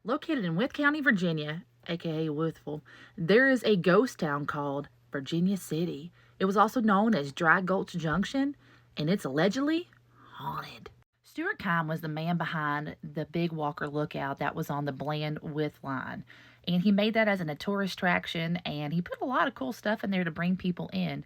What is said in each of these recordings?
Located in Wythe County, Virginia, aka Wytheville, there is a ghost town called Virginia City. It was also known as Dry Gulch Junction, and it's allegedly haunted. Stuart Kime was the man behind the Big Walker Lookout that was on the Bland Wythe line. And he made that as a tourist attraction, and he put a lot of cool stuff in there to bring people in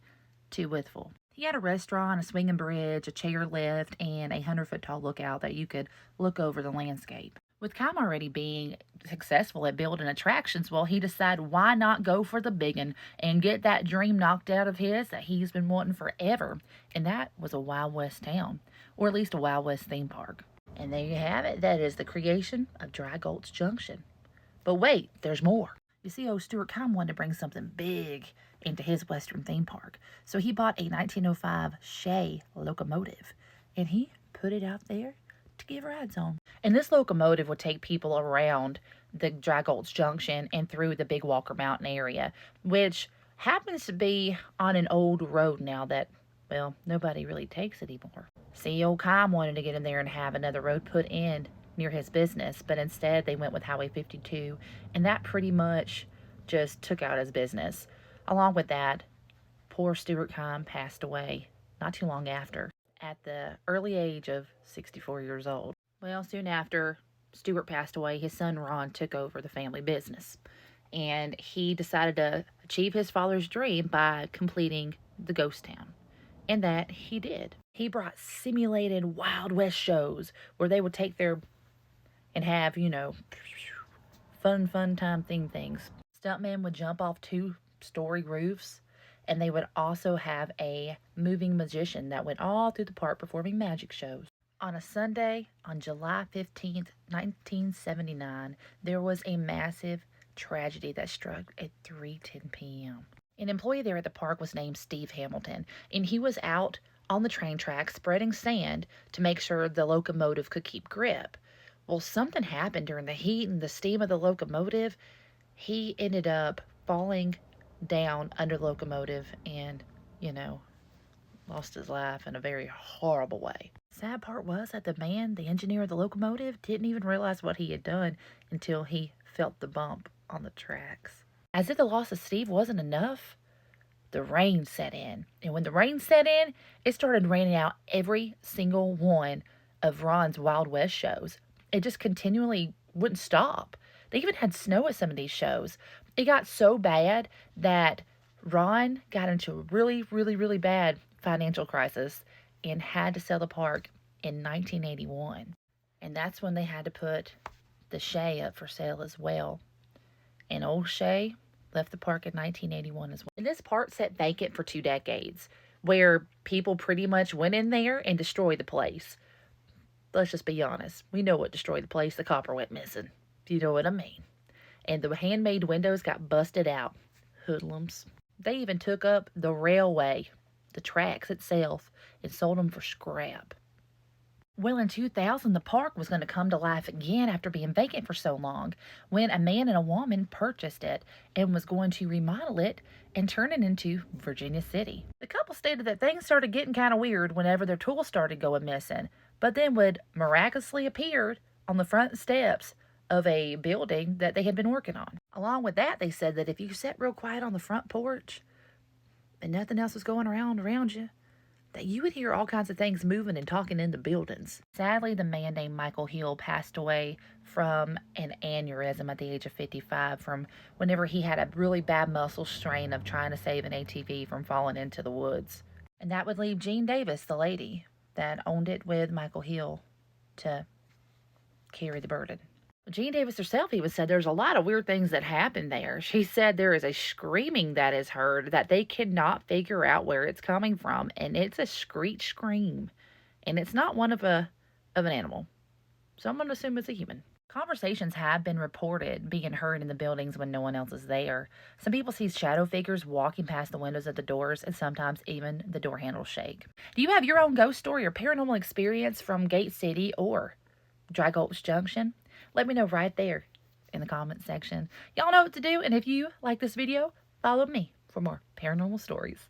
to Wytheville. He had a restaurant, a swinging bridge, a chair lift, and a 100-foot tall lookout that you could look over the landscape. With Kime already being successful at building attractions, well, he decided why not go for the big one and get that dream knocked out of his that he's been wanting forever. And that was a Wild West town, or at least a Wild West theme park. And there you have it. That is the creation of Dry Gulch Junction. But wait, there's more. You see, old Stuart Kime wanted to bring something big into his Western theme park. So he bought a 1905 Shay locomotive, and he put it out there to give rides on. And this locomotive would take people around the Dry Gulch Junction and through the Big Walker Mountain area, which happens to be on an old road now that, well, nobody really takes anymore. See, old Kime wanted to get in there and have another road put in near his business, but instead they went with Highway 52, and that pretty much just took out his business. Along with that, poor Stuart Kime passed away not too long after, at the early age of 64 years old. Well, soon after Stuart passed away, his son Ron took over the family business, and he decided to achieve his father's dream by completing the ghost town. And that he did. He brought simulated Wild West shows where they would take their and have, fun time theme things. Stuntmen would jump off 2-story roofs, and they would also have a moving magician that went all through the park performing magic shows. On a Sunday, on July 15th, 1979, there was a massive tragedy that struck at 3:10 p.m. An employee there at the park was named Steve Hamilton, and he was out on the train tracks spreading sand to make sure the locomotive could keep grip. Well, something happened during the heat and the steam of the locomotive. He ended up falling down under the locomotive and, lost his life in a very horrible way. Sad part was that the engineer of the locomotive, didn't even realize what he had done until he felt the bump on the tracks. As if the loss of Steve wasn't enough, the rain set in. And when the rain set in, it started raining out every single one of Ron's Wild West shows. It just continually wouldn't stop. They even had snow at some of these shows. It got so bad that Ron got into a really, really, really bad financial crisis and had to sell the park in 1981. And that's when they had to put the Shay up for sale as well. And old Shay left the park in 1981 as well. And this park sat vacant for 2 decades, where people pretty much went in there and destroyed the place. Let's just be honest. We know what destroyed the place. The copper went missing. You know what I mean. And the handmade windows got busted out. Hoodlums. They even took up the railway, the tracks itself, and sold them for scrap. Well, in 2000, the park was going to come to life again after being vacant for so long, when a man and a woman purchased it and was going to remodel it and turn it into Virginia City. The couple stated that things started getting kind of weird whenever their tools started going missing, but then would miraculously appear on the front steps of a building that they had been working on. Along with that, they said that if you sat real quiet on the front porch and nothing else was going around you, that you would hear all kinds of things moving and talking in the buildings. Sadly, the man named Michael Hill passed away from an aneurysm at the age of 55 from whenever he had a really bad muscle strain of trying to save an ATV from falling into the woods. And that would leave Jean Davis, the lady that owned it with Michael Hill, to carry the burden. Jean Davis herself even said there's a lot of weird things that happen there. She said there is a screaming that is heard that they cannot figure out where it's coming from, and it's a screech scream, and it's not one of an animal. So I'm going to assume it's a human. Conversations have been reported being heard in the buildings when no one else is there. Some people see shadow figures walking past the windows of the doors, and sometimes even the door handles shake. Do you have your own ghost story or paranormal experience from Gate City or Dry Gulch Junction? Let me know right there in the comment section. Y'all know what to do, and if you like this video, follow me for more paranormal stories.